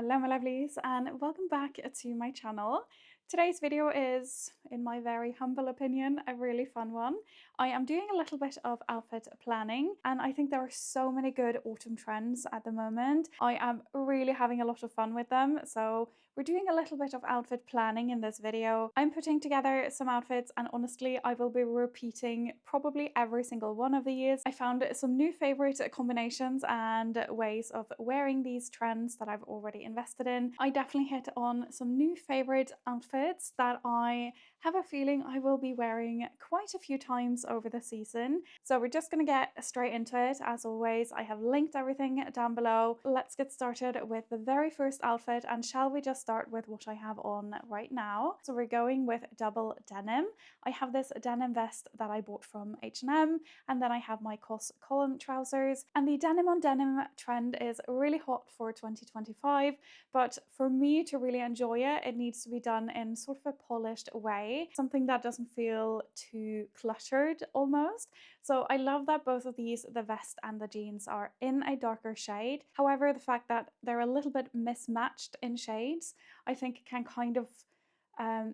Hello my lovelies and welcome back to my channel. Today's video is, in my very humble opinion, a really fun one. I am doing a little bit of outfit planning and I think there are so many good autumn trends at the moment. I am really having a lot of fun with them, so we're doing a little bit of outfit planning in this video. I'm putting together some outfits and honestly I will be repeating probably every single one of these. I found some new favorite combinations and ways of wearing these trends that I've already invested in. I definitely hit on some new favorite outfits that I have a feeling I will be wearing quite a few times over the season. So we're just going to get straight into it. As always, I have linked everything down below. Let's get started with the very first outfit, and shall we just start with what I have on right now. So we're going with double denim. I have this denim vest that I bought from H&M, and then I have my COS column trousers. And the denim on denim trend is really hot for 2025, but for me to really enjoy it, it needs to be done in sort of a polished way, something that doesn't feel too cluttered almost. So I love that both of these, the vest and the jeans, are in a darker shade. However, the fact that they're a little bit mismatched in shades, I think can kind of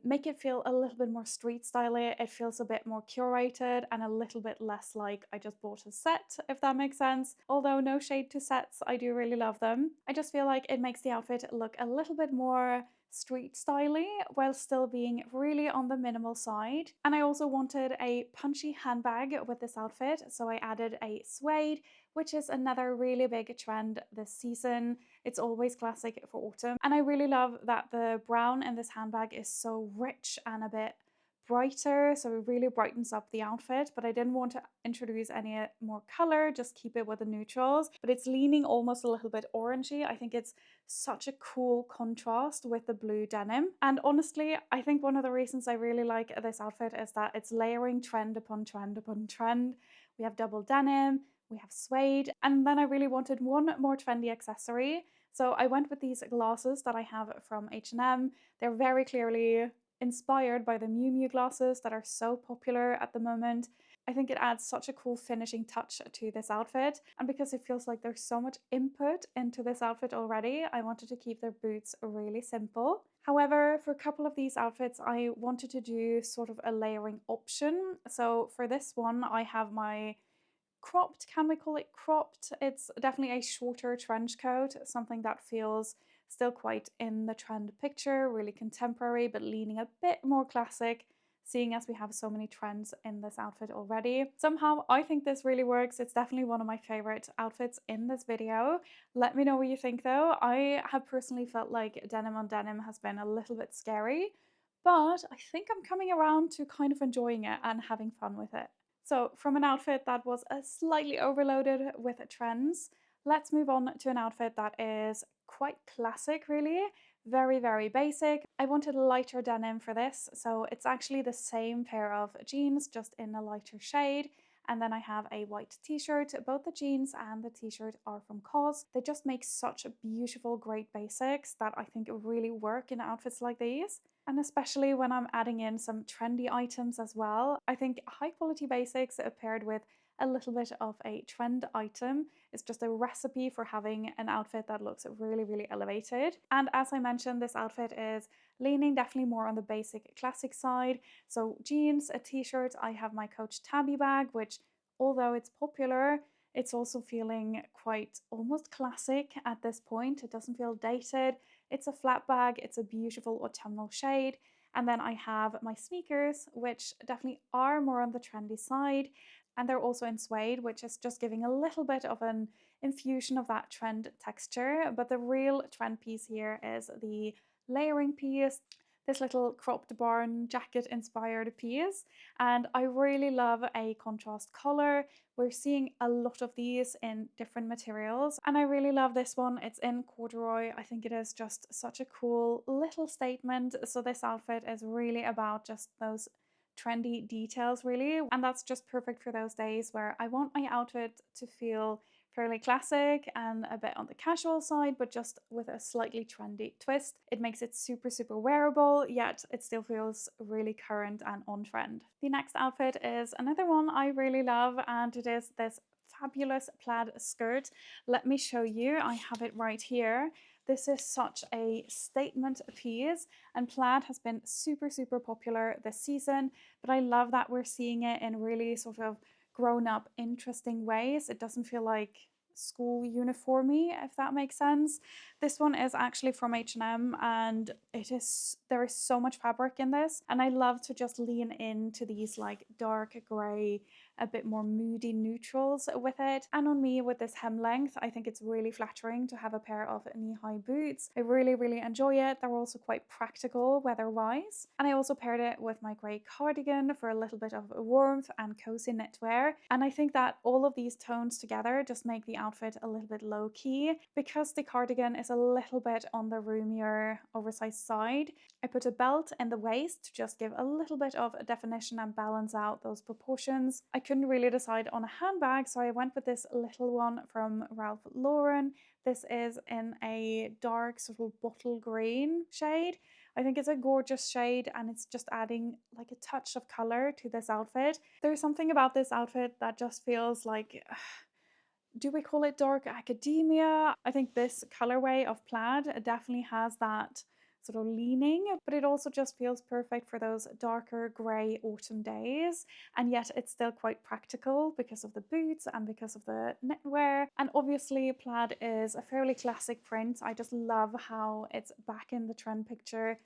make it feel a little bit more street styly. It feels a bit more curated and a little bit less like I just bought a set, if that makes sense. Although no shade to sets, I do really love them. I just feel like it makes the outfit look a little bit more street styly while still being really on the minimal side. And I also wanted a punchy handbag with this outfit, so I added a suede, which is another really big trend this season. It's always classic for autumn. And I really love that the brown in this handbag is so rich and a bit brighter, so it really brightens up the outfit, but I didn't want to introduce any more color, just keep it with the neutrals. But it's leaning almost a little bit orangey. I think it's such a cool contrast with the blue denim. And honestly, I think one of the reasons I really like this outfit is that it's layering trend upon trend upon trend. We have double denim, we have suede, and then I really wanted one more trendy accessory. So I went with these glasses that I have from H&M. They're very clearly inspired by the Miu Miu glasses that are so popular at the moment. I think it adds such a cool finishing touch to this outfit, and because it feels like there's so much input into this outfit already, I wanted to keep their boots really simple. However, for a couple of these outfits, I wanted to do sort of a layering option. So for this one, I have my cropped, can we call it cropped? It's definitely a shorter trench coat, something that feels still quite in the trend picture, really contemporary, but leaning a bit more classic, seeing as we have so many trends in this outfit already. Somehow I think this really works. It's definitely one of my favorite outfits in this video. Let me know what you think though. I have personally felt like denim on denim has been a little bit scary, but I think I'm coming around to kind of enjoying it and having fun with it. So from an outfit that was slightly overloaded with trends, let's move on to an outfit that is quite classic really, very, very basic. I wanted a lighter denim for this, so it's actually the same pair of jeans, just in a lighter shade. And then I have a white t-shirt. Both the jeans and the t-shirt are from COS. They just make such beautiful, great basics that I think really work in outfits like these. And especially when I'm adding in some trendy items as well. I think high quality basics paired with a little bit of a trend item is just a recipe for having an outfit that looks really, really elevated. And as I mentioned, this outfit is leaning definitely more on the basic classic side. So jeans, a t-shirt, I have my Coach Tabby bag, which although it's popular, it's also feeling quite almost classic at this point. It doesn't feel dated. It's a flat bag, it's a beautiful autumnal shade. And then I have my sneakers, which definitely are more on the trendy side. And they're also in suede, which is just giving a little bit of an infusion of that trend texture. But the real trend piece here is the layering piece, this little cropped barn jacket inspired piece. And I really love a contrast color. We're seeing a lot of these in different materials, and I really love this one. It's in corduroy. I think it is just such a cool little statement. So this outfit is really about just those trendy details really, and that's just perfect for those days where I want my outfit to feel fairly classic and a bit on the casual side, but just with a slightly trendy twist. It makes it super, super wearable, yet it still feels really current and on trend. The next outfit is another one I really love, and it is this fabulous plaid skirt. Let me show you. I have it right here. This is such a statement piece, and plaid has been super popular this season, but I love that we're seeing it in really sort of grown up, interesting ways. It doesn't feel like school uniformy, if that makes sense. This one is actually from H&M, and there is so much fabric in this, and I love to just lean into these like dark gray, a bit more moody neutrals with it. And on me with this hem length, I think it's really flattering to have a pair of knee-high boots. I really enjoy it. They're also quite practical weather-wise. And I also paired it with my grey cardigan for a little bit of warmth and cozy knitwear. And I think that all of these tones together just make the outfit a little bit low-key. Because the cardigan is a little bit on the roomier, oversized side, I put a belt in the waist to just give a little bit of definition and balance out those proportions. I couldn't really decide on a handbag, so I went with this little one from Ralph Lauren. This is in a dark sort of bottle green shade. I think it's a gorgeous shade, and it's just adding like a touch of color to this outfit. There's something about this outfit that just feels like do we call it dark academia? I think this colorway of plaid definitely has that sort of leaning, but it also just feels perfect for those darker grey autumn days. And yet it's still quite practical because of the boots and because of the knitwear. And obviously plaid is a fairly classic print. I just love how it's back in the trend picture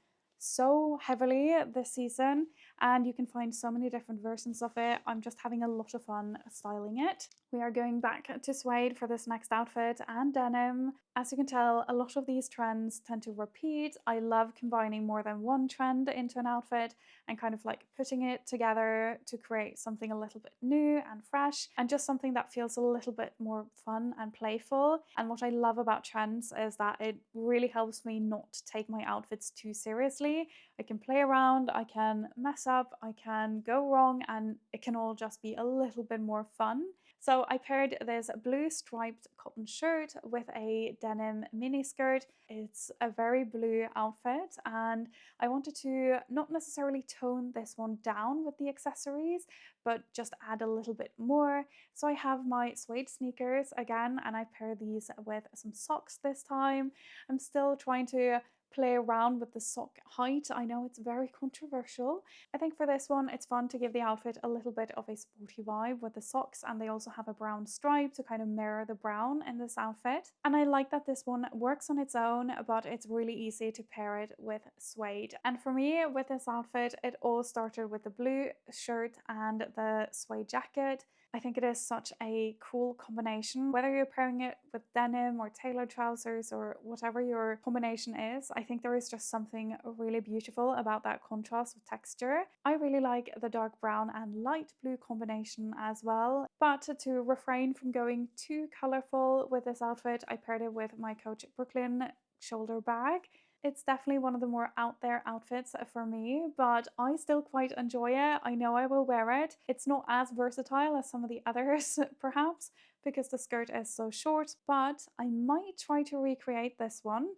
so heavily this season, and you can find so many different versions of it. I'm just having a lot of fun styling it. We are going back to suede for this next outfit and denim. As you can tell, a lot of these trends tend to repeat. I love combining more than one trend into an outfit and kind of like putting it together to create something a little bit new and fresh, and just something that feels a little bit more fun and playful. And what I love about trends is that it really helps me not take my outfits too seriously. I can play around, I can mess up, I can go wrong, and it can all just be a little bit more fun. So I paired this blue striped cotton shirt with a denim mini skirt. It's a very blue outfit, and I wanted to not necessarily tone this one down with the accessories, but just add a little bit more. So I have my suede sneakers again, and I pair these with some socks this time. I'm still trying to play around with the sock height. I know it's very controversial. I think for this one, it's fun to give the outfit a little bit of a sporty vibe with the socks, and they also have a brown stripe to kind of mirror the brown in this outfit. And I like that this one works on its own, but it's really easy to pair it with suede. And for me, with this outfit, it all started with the blue shirt and the suede jacket. I think it is such a cool combination. Whether you're pairing it with denim or tailored trousers or whatever your combination is, I think there is just something really beautiful about that contrast of texture. I really like the dark brown and light blue combination as well. But to refrain from going too colorful with this outfit, I paired it with my Coach Brooklyn shoulder bag. It's definitely one of the more out there outfits for me, but I still quite enjoy it. I know I will wear it. It's not as versatile as some of the others, perhaps, because the skirt is so short, but I might try to recreate this one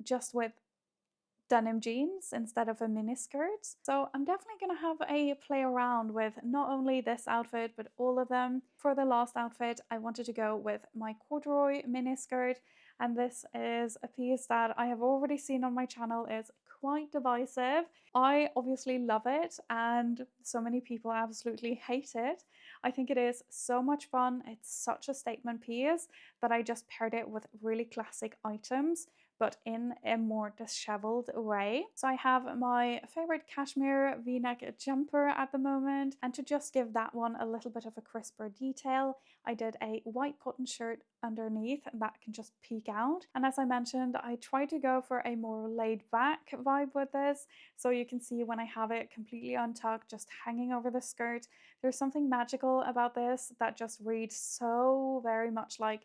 just with denim jeans instead of a mini skirt. So I'm definitely going to have a play around with not only this outfit, but all of them. For the last outfit, I wanted to go with my corduroy mini skirt, and this is a piece that I have already seen on my channel is quite divisive. I obviously love it, and so many people absolutely hate it. I think it is so much fun. It's such a statement piece that I just paired it with really classic items, but in a more disheveled way. So I have my favorite cashmere v-neck jumper at the moment, and to just give that one a little bit of a crisper detail, I did a white cotton shirt underneath that can just peek out. And as I mentioned, I tried to go for a more laid back vibe with this, so you can see when I have it completely untucked, just hanging over the skirt. There's something magical about this that just reads so very much like,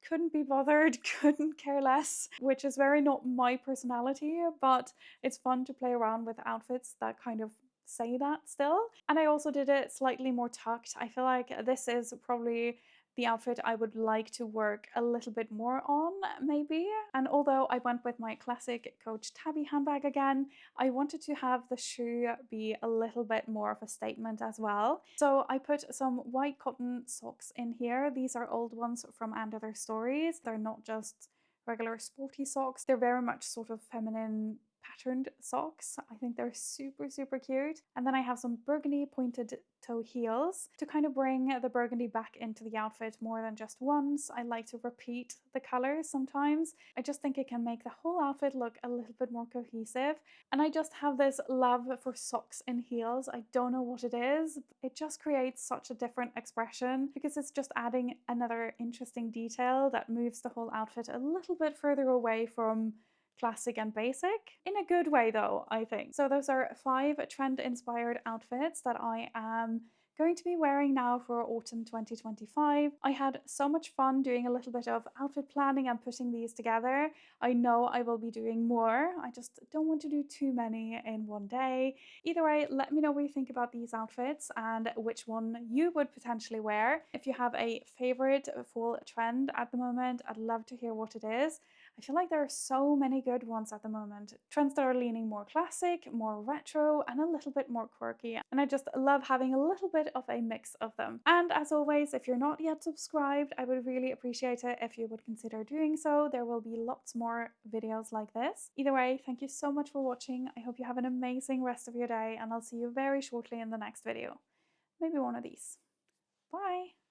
couldn't be bothered, couldn't care less, which is very not my personality, but it's fun to play around with outfits that kind of say that still. And I also did it slightly more tucked. I feel like this is probably the outfit I would like to work a little bit more on, maybe. And although I went with my classic Coach Tabby handbag again, I wanted to have the shoe be a little bit more of a statement as well. So I put some white cotton socks in here. These are old ones from And Other Stories. They're not just regular sporty socks. They're very much sort of feminine patterned socks. I think they're super, super cute. And then I have some burgundy pointed toe heels to kind of bring the burgundy back into the outfit more than just once. I like to repeat the colors sometimes. I just think it can make the whole outfit look a little bit more cohesive. And I just have this love for socks in heels. I don't know what it is. It just creates such a different expression because it's just adding another interesting detail that moves the whole outfit a little bit further away from classic and basic. In a good way though, I think. So those are 5 trend inspired outfits that I am going to be wearing now for autumn 2025. I had so much fun doing a little bit of outfit planning and putting these together. I know I will be doing more. I just don't want to do too many in one day. Either way, let me know what you think about these outfits and which one you would potentially wear. If you have a favorite fall trend at the moment, I'd love to hear what it is. I feel like there are so many good ones at the moment. Trends that are leaning more classic, more retro, and a little bit more quirky. And I just love having a little bit of a mix of them. And as always, if you're not yet subscribed, I would really appreciate it if you would consider doing so. There will be lots more videos like this. Either way, thank you so much for watching. I hope you have an amazing rest of your day, and I'll see you very shortly in the next video. Maybe one of these. Bye!